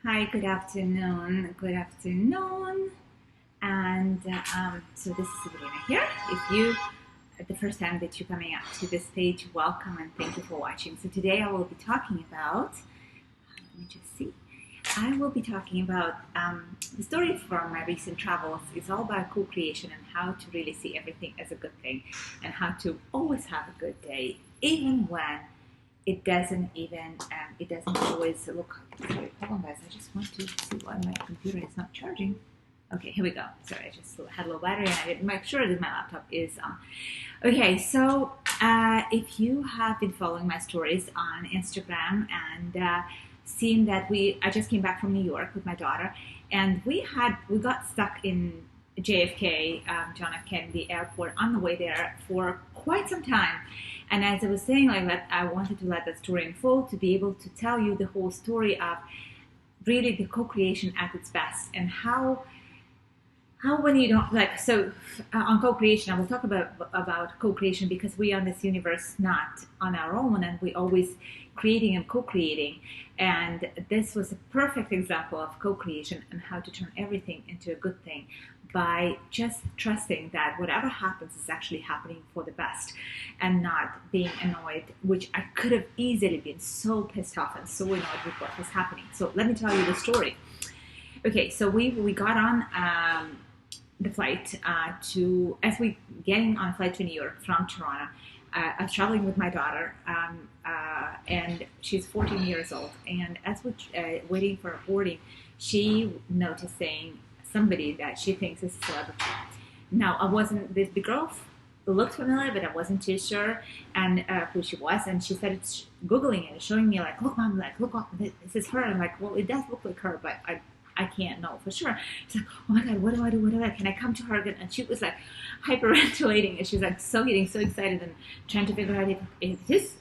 Hi, good afternoon. Good afternoon. And so this is Sabrina here. If you, the first time that you're coming up to this page, welcome and thank you for watching. So today I will be talking about, let me just see, I will be talking about the story from my recent travels. It's all about co-creation and how to really see everything as a good thing and how to always have a good day, even when it doesn't always look. Sorry, hold on guys, I just want to see why my computer is not charging. Okay, here we go. Sorry, I just had a low battery and I didn't make sure that my laptop is on. Okay, so if you have been following my stories on Instagram and seen that I just came back from New York with my daughter, and we got stuck in JFK, John F. Kennedy Airport on the way there for quite some time. And as I was saying, I wanted to let that story unfold to be able to tell you the whole story of really the co-creation at its best and how when you don't on co-creation, I will talk about co-creation because we are in this universe not on our own, and we always creating and co-creating. And this was a perfect example of co-creation and how to turn everything into a good thing by just trusting that whatever happens is actually happening for the best and not being annoyed, which I could have easily been so pissed off and so annoyed with what was happening. So let me tell you the story. Okay, so we got on the flight as we getting on a flight to New York from Toronto. I was traveling with my daughter, and she's 14 years old. And as we're waiting for boarding, she noticing somebody that she thinks is a celebrity. Now, the girl looked familiar, but I wasn't too sure and who she was. And she started Googling it, showing me like, look, mom, like, look, this is her. I'm like, well, it does look like her, but I can't know for sure. She's like, oh my God, what do I do? What do I do? Can I come to her again? And she was like hyperventilating, and she's like getting so excited and trying to figure out if it is,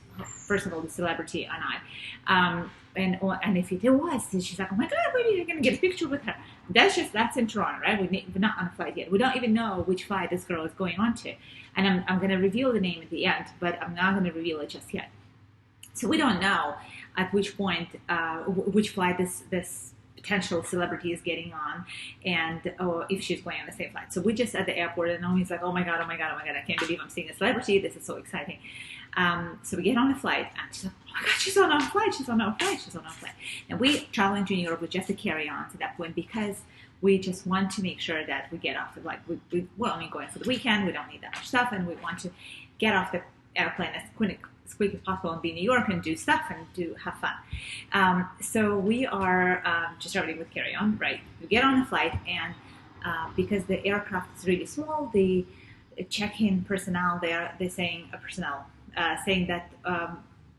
first of all, the celebrity or not. And if it was, she's like, oh my God, maybe you're going to get a picture with her. That's in Toronto, right? We're not on a flight yet. We don't even know which flight this girl is going on to. And I'm going to reveal the name at the end, but I'm not going to reveal it just yet. So we don't know at which point, which flight this potential celebrity is getting on, and if she's going on the same flight. So we just at the airport, and Naomi's like, oh my God, I can't believe I'm seeing a celebrity. This is so exciting. So we get on the flight, and she's like, oh my God, she's on our flight. And we traveling to New York with just a carry-on to that point because we just want to make sure that we get off the, we're only going for the weekend. We don't need that much stuff, and we want to get off the airplane as quick as possible and be in New York and do stuff and have fun. So we are just traveling with carry-on, right? We get on the flight, and because the aircraft is really small, the check-in personnel there, they're saying that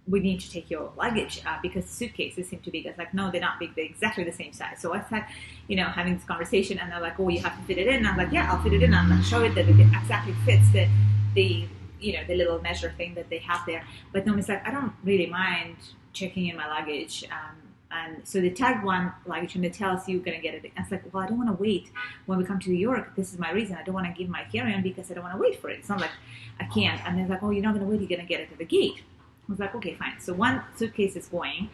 we need to take your luggage because suitcases seem too big. I was like, no, they're not big. They're exactly the same size. So I started, having this conversation, and they're like, oh, you have to fit it in. And I'm like, yeah, I'll fit it in. I'm going to show it that it exactly fits the little measure thing that they have there. But Nomi's like, I don't really mind checking in my luggage. And so they tag one luggage and they tell us you're going to get it. I was like, well, I don't want to wait when we come to New York. This is my reason. I don't want to give my carry-on because I don't want to wait for it. It's not like I can't. And they're like, oh, you're not going to wait. You're going to get it at the gate. I was like, okay, fine. So one suitcase is going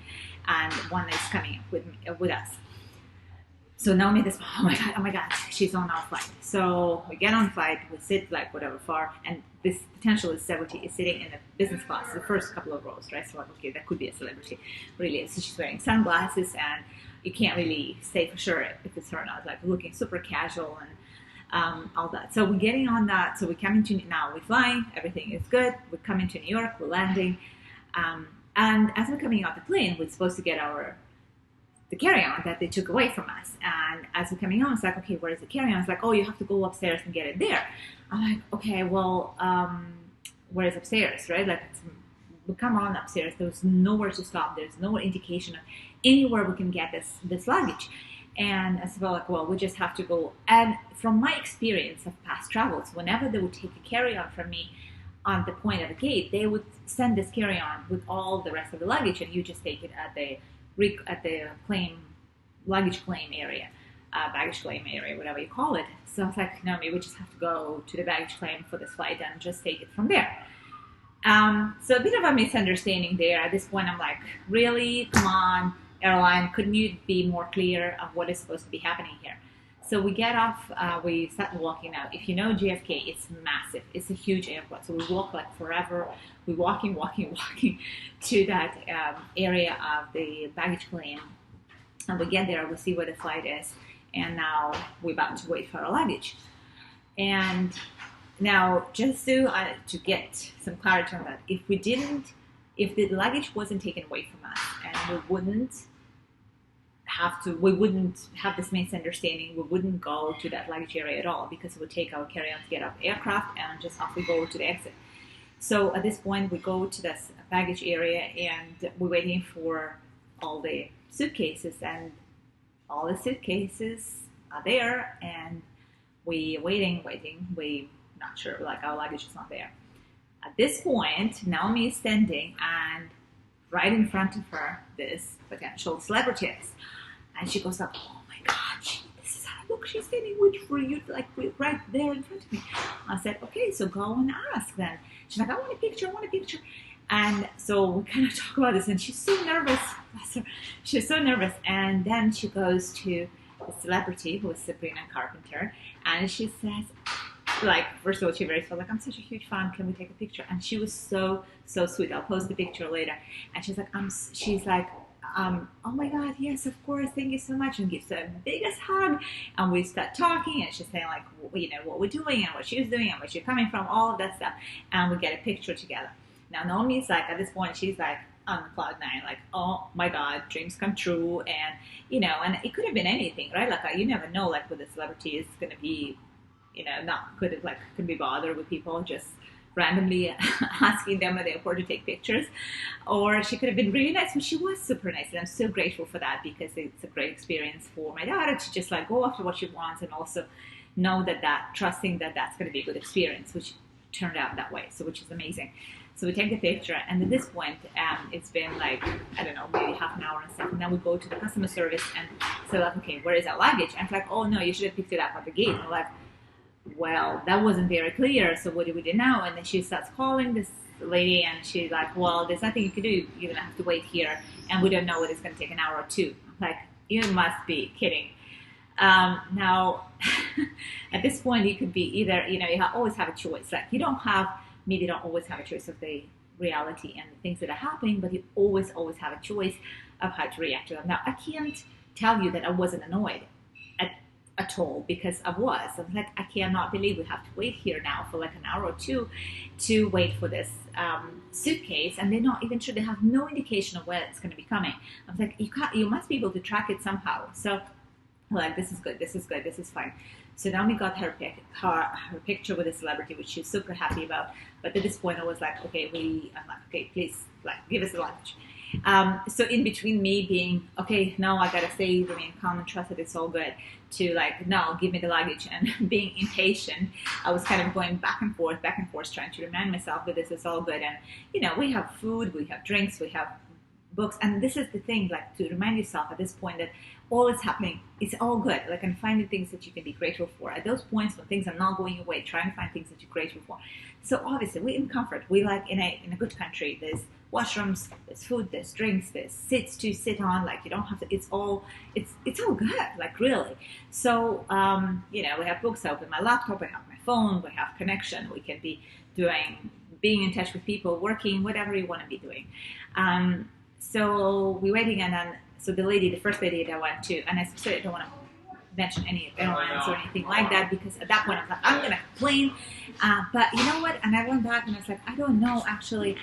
and one is coming with us. So Naomi, oh my God, she's on our flight. So we get on flight, we sit whatever far, and this potential celebrity is sitting in the business class, the first couple of rows, right? So like, okay, that could be a celebrity, really. So she's wearing sunglasses, and you can't really say for sure if it's her or not, looking super casual and all that. So we're getting on that. So we come into, now we're flying, everything is good. We're coming to New York, we're landing. And as we're coming out the plane, we're supposed to get the carry-on that they took away from us. And as we're coming on, it's like, okay, where's the carry-on? It's like, oh, you have to go upstairs and get it there. I'm like, okay, well, where's upstairs, right? We come on upstairs. There's nowhere to stop. There's no indication of anywhere we can get this luggage. And I said, well, we just have to go. And from my experience of past travels, whenever they would take a carry-on from me on the point of the gate, they would send this carry-on with all the rest of the luggage, and you just take it at the luggage claim area, baggage claim area, whatever you call it. So I was like, no, maybe we just have to go to the baggage claim for this flight and just take it from there. So a bit of a misunderstanding there. At this point, I'm like, really? Come on. airline. Couldn't you be more clear of what is supposed to be happening here? So we get off, we start walking out. If you know JFK, it's massive. It's a huge airport. So we walk like forever. We're walking to that area of the baggage claim. And we get there, we see where the flight is. And now we're about to wait for our luggage. And now, just to get some clarity on that, if the luggage wasn't taken away from us, and we wouldn't have this misunderstanding, we wouldn't go to that luggage area at all, because it would take our carry-on to get off the aircraft and just off we go to the exit. So at this point, we go to this baggage area and we're waiting for all the suitcases, and all the suitcases are there, and we waiting. We not sure, like our luggage is not there. At this point, Naomi is standing, and right in front of her, this potential celebrity is. And she goes like, oh my God, this is how, look, she's standing with for you, like right there in front of me. I said, okay, so go and ask then. She's like, I want a picture. And so we kind of talk about this, and she's so nervous. She's so nervous. And then she goes to the celebrity, who is Sabrina Carpenter, and she says, like, first of all, she very felt like, I'm such a huge fan, can we take a picture? And she was so sweet. I'll post the picture later. And she's like, oh my God, yes, of course, thank you so much, and gives her the biggest hug. And we start talking, and she's saying like, you know, what we're doing and what she's doing and where she's coming from, all of that stuff. And we get a picture together. Now Naomi's like, at this point, she's like on cloud nine, like, oh my God, dreams come true. And you know, and it could have been anything, right? Like, you never know, like, what the celebrity is going to be, you know, not could be bothered with people just randomly asking them at the airport to take pictures, or she could have been really nice. And she was super nice, and I'm so grateful for that, because it's a great experience for my daughter to just like go after what she wants, and also know trusting that that's going to be a good experience, which turned out that way. So, which is amazing. So we take the picture, and at this point, it's been like, I don't know, maybe half an hour and stuff. And then we go to the customer service and say like, okay, where is our luggage? And it's like, oh no, you should have picked it up at the gate. And we're like, well, that wasn't very clear, so what do we do now? And then she starts calling this lady, and she's like, well, there's nothing you can do. You're gonna have to wait here, and we don't know whether it's gonna take an hour or two. I'm like, you must be kidding. Now, at this point, you could be either, you know, always have a choice. Like, you don't always have a choice of the reality and the things that are happening, but you always have a choice of how to react to them. Now, I can't tell you that I wasn't annoyed at all, because I was. I'm like, I cannot believe we have to wait here now for like an hour or two to wait for this suitcase, and they're not even sure. They have no indication of where it's going to be coming. I was like, you must be able to track it somehow. So, like, this is good, this is fine. So now we got her picture with a celebrity, which she's super happy about. But at this point, I was like, okay, I'm like, okay, please, like, give us the luggage. So in between me being, okay, now I gotta say, remain calm and trust that it's all good, to like, no, give me the luggage, and being impatient, I was kind of going back and forth, trying to remind myself that this is all good. And, you know, we have food, we have drinks, we have books. And this is the thing, like, to remind yourself at this point that all is happening, it's all good. Like, and finding things that you can be grateful for. At those points when things are not going your way, trying to find things that you're grateful for. So obviously, we're in comfort. We like in a good country. There's washrooms, there's food, there's drinks, there's seats to sit on. Like, you don't have to. It's all good. Like, really. So you know, we have books open, my laptop, I have my phone, we have connection. We can be being in touch with people, working, whatever you want to be doing. So we're waiting, and then the first lady that I went to, and I said I don't want to mention any airlines or anything like that, because at that point I was like, I'm going to complain. But you know what? And I went back and I was like, I don't know actually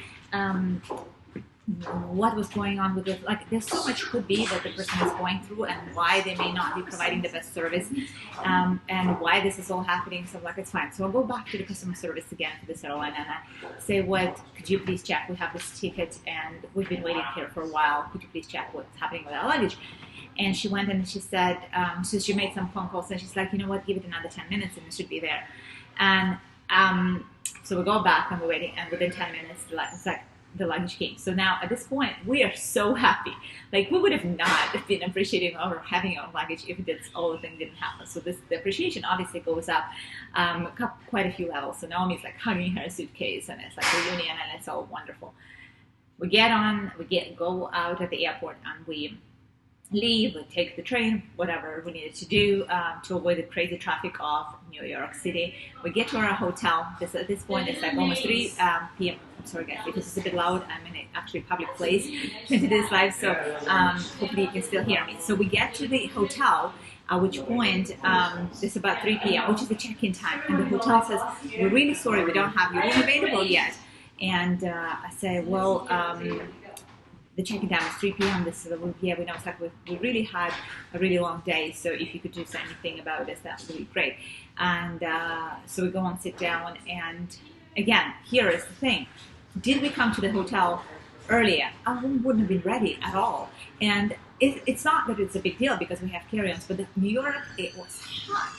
what was going on with it. Like, there's so much could be that the person is going through, and why they may not be providing the best service, and why this is all happening. So I'm like, it's fine. So I'll go back to the customer service again for this airline, and I say, could you please check? We have this ticket, and we've been waiting here for a while. Could you please check what's happening with our luggage? And she went and she said, so she made some phone calls, and she's like, you know what, give it another 10 minutes and it should be there. And so we go back and we're waiting, and within 10 minutes, it's like the luggage came. So now at this point, we are so happy. Like, we would have not been appreciating or having our luggage if all the things didn't happen. So the appreciation obviously goes up quite a few levels. So Naomi's like hugging her suitcase, and it's like a reunion, and it's all wonderful. We go out at the airport, and we leave, we take the train, whatever we needed to do to avoid the crazy traffic of New York City. We get to our hotel. At this point, it's like almost 3 p.m. I'm sorry, guys, if this is a bit loud. I'm in a actually public place into this live, so hopefully you can still hear me. So we get to the hotel, at which point it's about 3 p.m., which is the check-in time. And the hotel says, we're really sorry, we don't have your room available yet. And I say, well, the check-in time is 3 p.m. This is yeah, we know it's like we really had a really long day, so if you could do anything about this, that would be great. And so we go and sit down, and again, here is the thing. Did we come to the hotel earlier? Our room wouldn't have been ready at all. And it's not that it's a big deal because we have carry-ons, but in New York, it was hot.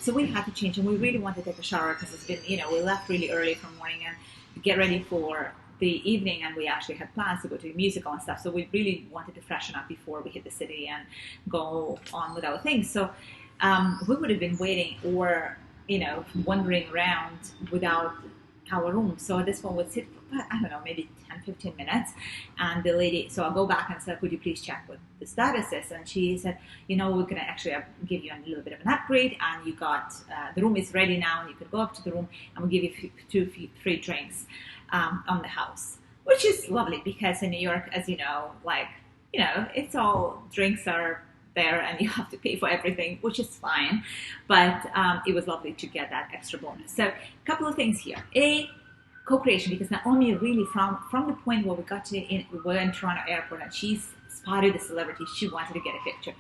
So we had to change, and we really wanted to take a shower because it's been, we left really early from morning and get ready for the evening, and we actually had plans to go to a musical and stuff. So we really wanted to freshen up before we hit the city and go on with our things. So we would have been waiting or, wandering around without our room. So at this point, we'd sit for, I don't know, maybe 10, 15 minutes. And the lady, so I'll go back and say, could you please check what the status is? And she said, we're going to actually give you a little bit of an upgrade, and you got, the room is ready now, and you could go up to the room, and we'll give you 2 free drinks on the house, which is lovely because in New York, as you know, it's all drinks are there and you have to pay for everything, which is fine. But it was lovely to get that extra bonus. So a couple of things here. Co-creation, because Naomi really from the point where we were in Toronto airport and she spotted the celebrity, she wanted to get a picture.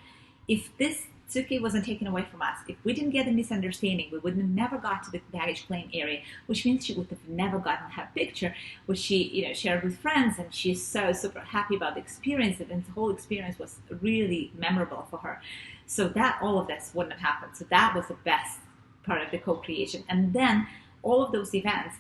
If this suitcase wasn't taken away from us, if we didn't get the misunderstanding, we would have never got to the baggage claim area, which means she would have never gotten her picture, which she shared with friends, and she's so super happy about the experience, and the whole experience was really memorable for her. So that all of this wouldn't have happened. So that was the best part of the co-creation. And then all of those events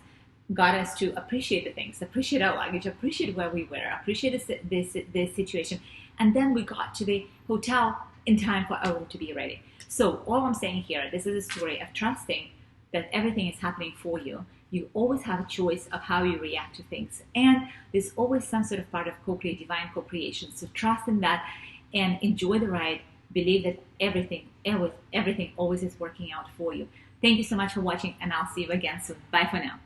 got us to appreciate the things, appreciate our luggage, appreciate where we were, appreciate this situation. And then we got to the hotel in time for our room to be ready. So all I'm saying here, this is a story of trusting that everything is happening for you. You always have a choice of how you react to things. And there's always some sort of part of divine co-creation. So trust in that and enjoy the ride. Believe that everything always is working out for you. Thank you so much for watching, and I'll see you again soon. Bye for now.